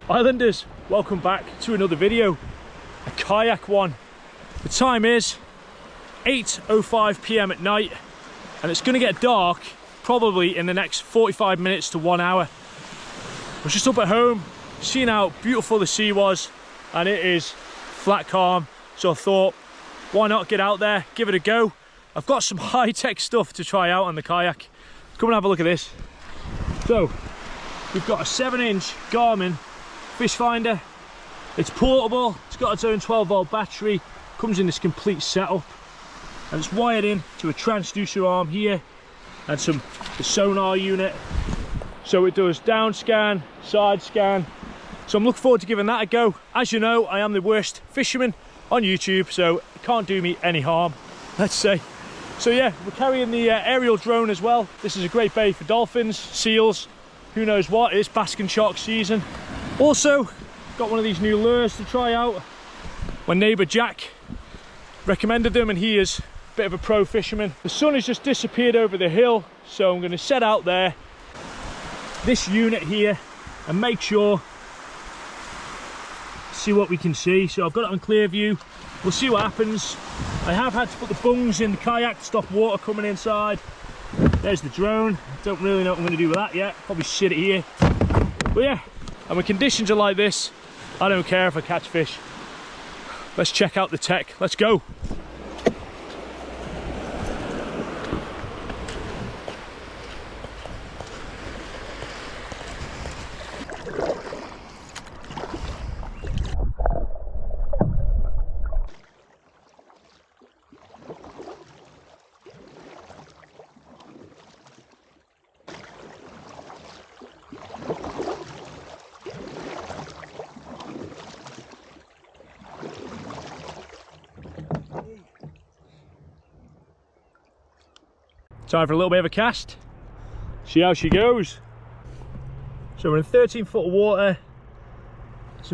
Islanders, welcome back to another video, a kayak one. The time is 8:05 p.m. at night and it's going to get dark probably in the next 45 minutes to 1 hour. I was just up at home seeing how beautiful the sea was and it is flat calm, so I thought why not get out there, give it a go. I've got some high-tech stuff to try out on the kayak. Come and have a look at this. So we've got a 7-inch Garmin Fishfinder. It's portable, it's got its own 12-volt battery, comes in this complete setup, and it's wired in to a transducer arm here and the sonar unit, so it does down scan, side scan. So I'm looking forward to giving that a go. As you know, I am the worst fisherman on YouTube, so it can't do me any harm, let's say. So yeah, we're carrying the aerial drone as well. This is a great bait for dolphins, seals, who knows what. It's bass and shark season. Also, got one of these new lures to try out. My neighbour Jack recommended them and he is a bit of a pro fisherman. The sun has just disappeared over the hill, so I'm going to set out there, this unit here, and make sure, see what we can see. So I've got it on clear view, we'll see what happens. I have had to put the bungs in the kayak to stop water coming inside. There's the drone, don't really know what I'm going to do with that yet, probably sit it here. But yeah, and when conditions are like this, I don't care if I catch fish. Let's check out the tech, let's go. Time for a little bit of a cast, see how she goes. So we're in 13 foot of water. It's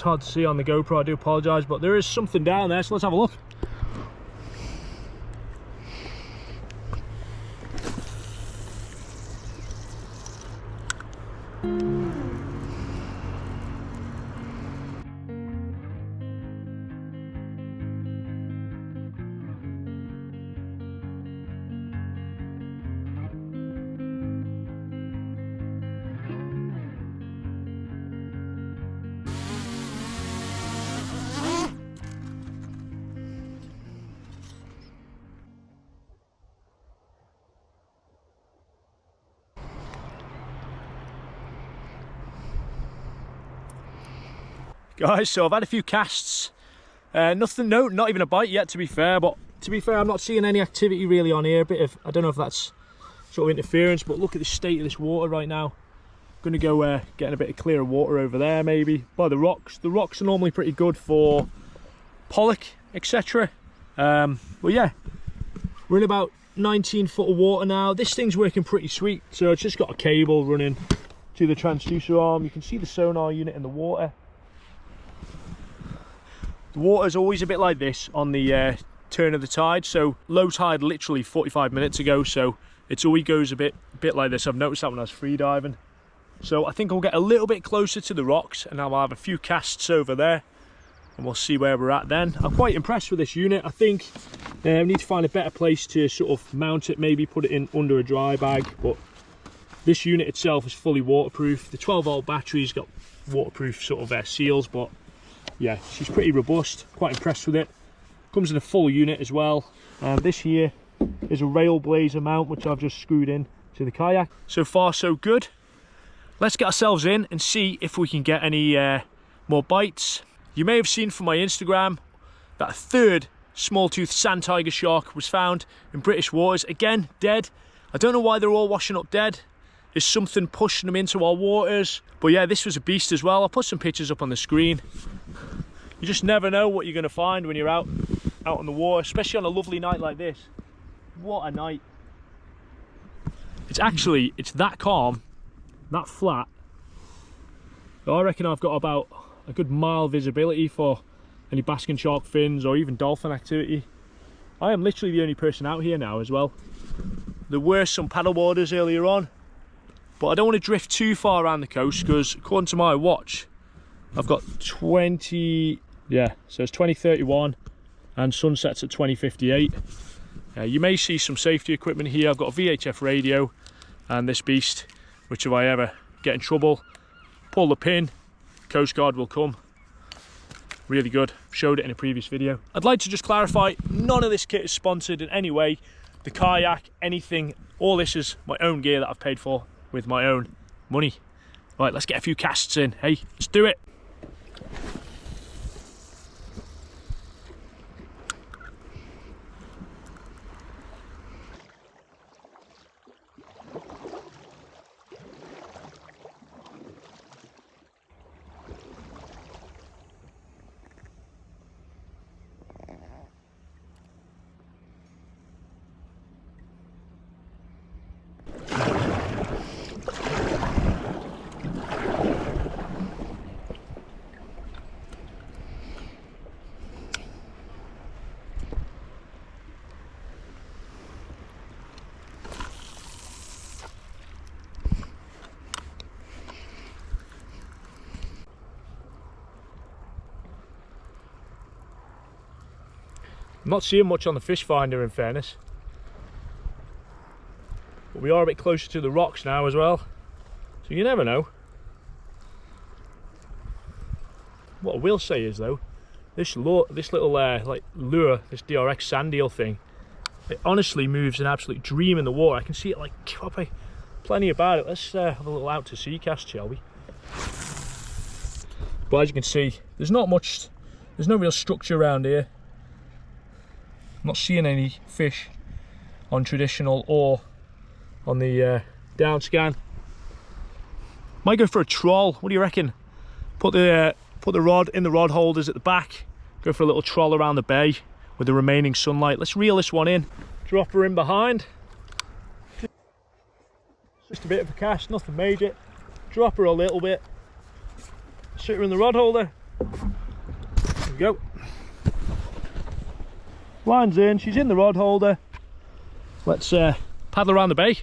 hard to see on the GoPro, I do apologise, but there is something down there, so let's have a look. Guys, so I've had a few casts, nothing, no, not even a bite yet to be fair, but to be fair I'm not seeing any activity really on here. A bit of, I don't know if that's sort of interference, but look at the state of this water right now. I'm going to go getting a bit of clearer water over there maybe, by the rocks. The rocks are normally pretty good for pollock, etc. But yeah, we're in about 19 foot of water now. This thing's working pretty sweet, so it's just got a cable running to the transducer arm. You can see the sonar unit in the water. The water's always a bit like this on the turn of the tide, so low tide literally 45 minutes ago, so it's always goes a bit like this. I've noticed that when I was free diving. So I think I'll get a little bit closer to the rocks and I'll have a few casts over there and we'll see where we're at then. I'm quite impressed with this unit. I think we need to find a better place to sort of mount it, maybe put it in under a dry bag, but this unit itself is fully waterproof. The 12-volt battery's got waterproof sort of seals, but yeah, she's pretty robust, quite impressed with it. Comes in a full unit as well. This here is a Railblazer mount which I've just screwed in to the kayak. So far so good. Let's get ourselves in and see if we can get any more bites. You may have seen from my Instagram that a third small-toothed sand tiger shark was found in British waters. Again, dead. I don't know why they're all washing up dead. Is something pushing them into our waters? But yeah, this was a beast as well. I'll put some pictures up on the screen. You just never know what you're going to find when you're out on the water, especially on a lovely night like this. What a night. It's that calm, that flat. I reckon I've got about a good mile visibility for any bass and shark fins or even dolphin activity. I am literally the only person out here now as well. There were some paddleboarders earlier on, but I don't want to drift too far around the coast because according to my watch, I've got 20, yeah, so it's 2031 and sunsets at 2058. You may see some safety equipment here. I've got a VHF radio and this beast, which if I ever get in trouble, pull the pin, Coast Guard will come. Really good, showed it in a previous video. I'd like to just clarify, none of this kit is sponsored in any way. The kayak, anything, all this is my own gear that I've paid for with my own money. Right, let's get a few casts in. Hey, let's do it. I'm not seeing much on the Fishfinder in fairness, but we are a bit closer to the rocks now as well, so you never know. What I will say is though, this little like lure, this DRX sand eel thing, it honestly moves an absolute dream in the water. I can see it like plenty about it. Let's have a little out to sea cast, shall we? But as you can see, there's not much, there's no real structure around here. I'm not seeing any fish on traditional or on the down scan. Might go for a troll. What do you reckon? Put the rod in the rod holders at the back. Go for a little troll around the bay with the remaining sunlight. Let's reel this one in. Drop her in behind. Just a bit of a cast, nothing major. Drop her a little bit. Sit her in the rod holder. There we go. Line's in, she's in the rod holder. Let's paddle around the bay.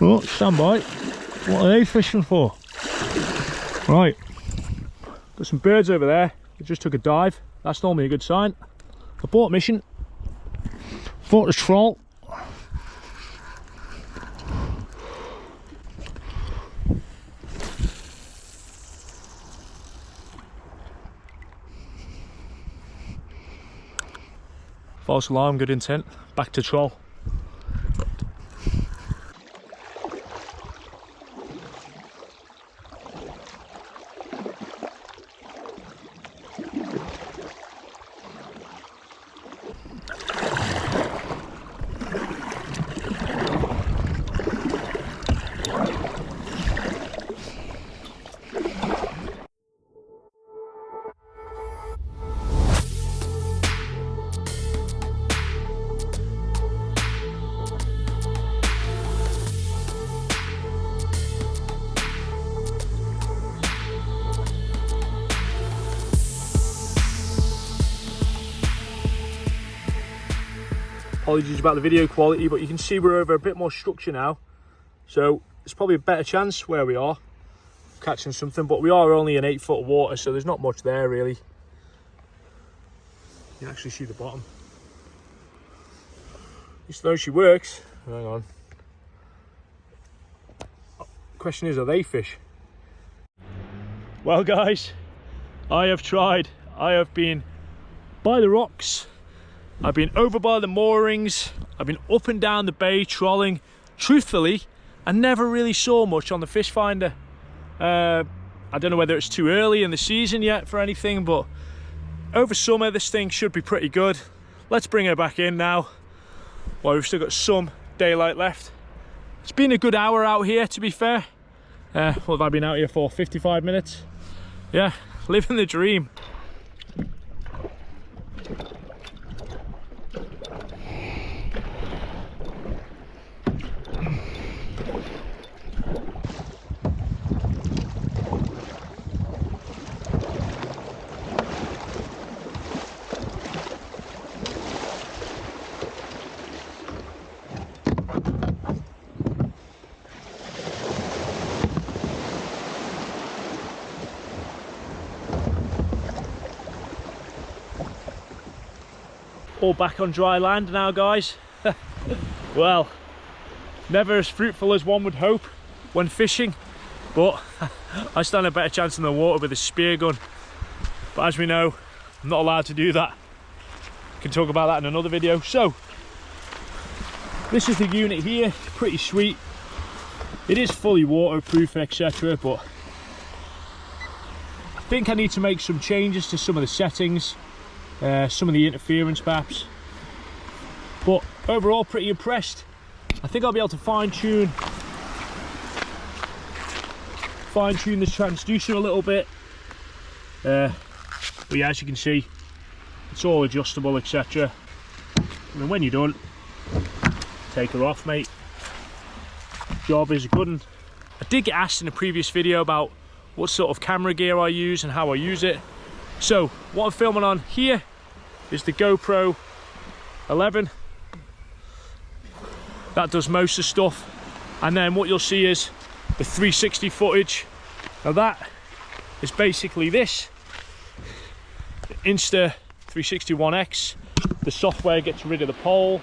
Oh, stand by. What are they fishing for? Right, got some birds over there. They just took a dive. That's normally a good sign. Abort mission. Abort the troll. False alarm, good intent. Back to troll. Apologies about the video quality, but you can see we're over a bit more structure now, so it's probably a better chance where we are catching something, but we are only in 8 foot of water, so there's not much there really. You can actually see the bottom. At least though she works. Hang on. Question is, are they fish? Well guys, I have tried. I have been by the rocks, I've been over by the moorings, I've been up and down the bay trolling. Truthfully, I never really saw much on the Fishfinder. I don't know whether it's too early in the season yet for anything, but over summer this thing should be pretty good. Let's bring her back in now while we've still got some daylight left. It's been a good hour out here, to be fair. What have I been out here for? 55 minutes? Yeah, living the dream. all back on dry land now, guys. Well, never as fruitful as one would hope when fishing, but I stand a better chance in the water with a spear gun. But as we know, I'm not allowed to do that. Can talk about that in another video. So this is the unit here, pretty sweet. It is fully waterproof, etc., but I think I need to make some changes to some of the settings, some of the interference perhaps. But overall, pretty impressed. I think I'll be able to fine-tune the transducer a little bit. But yeah, as you can see, it's all adjustable, etc. And then when you're done, take her off, mate. Job is a good one. I did get asked in a previous video about what sort of camera gear I use and how I use it. So what I'm filming on here is the GoPro 11. That does most of the stuff. And then what you'll see is the 360 footage. Now that is basically this. The Insta360 One X. The software gets rid of the pole,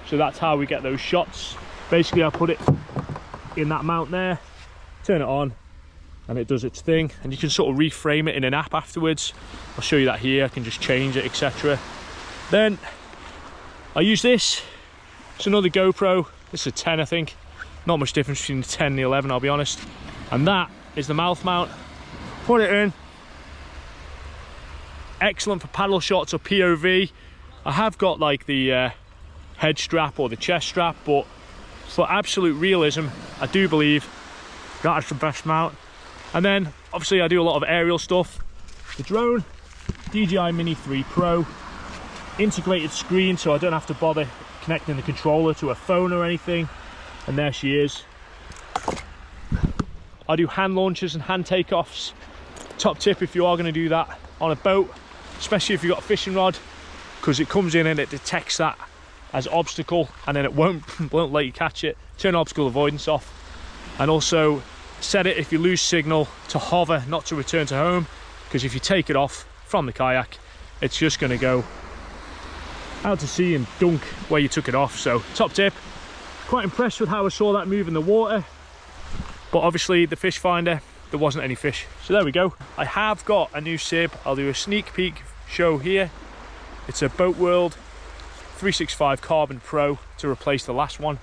so that's how we get those shots. Basically I put it in that mount there, turn it on, and it does its thing, and you can sort of reframe it in an app afterwards. I'll show you that here. I can just change it, etc. Then I use this. It's another GoPro. This is a 10, I think. Not much difference between the 10 and the 11, I'll be honest. And that is the mouth mount. Put it in. Excellent for paddle shots or POV. I have got like the head strap or the chest strap, but for absolute realism, I do believe that is the best mount. And then obviously I do a lot of aerial stuff. The drone, DJI Mini 3 Pro, integrated screen, so I don't have to bother connecting the controller to a phone or anything. And there she is. I do hand launches and hand takeoffs. Top tip if you are going to do that on a boat, especially if you've got a fishing rod, because it comes in and it detects that as obstacle, and then it won't let you catch it. Turn obstacle avoidance off, and also set it, if you lose signal, to hover, not to return to home, because if you take it off from the kayak, it's just going to go out to sea and dunk where you took it off. So top tip. Quite impressed with how I saw that move in the water, but obviously the Fishfinder, there wasn't any fish. So there we go. I have got a new sib. I'll do a sneak peek show here. It's a Boat World 365 Carbon Pro to replace the last one.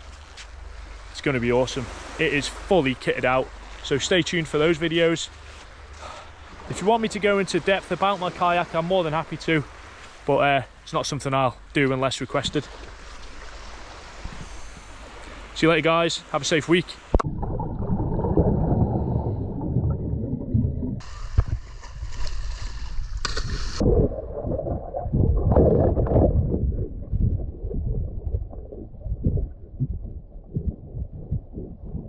It's going to be awesome. It is fully kitted out, so stay tuned for those videos. If you want me to go into depth about my kayak, I'm more than happy to, but it's not something I'll do unless requested. See you later, guys. Have a safe week.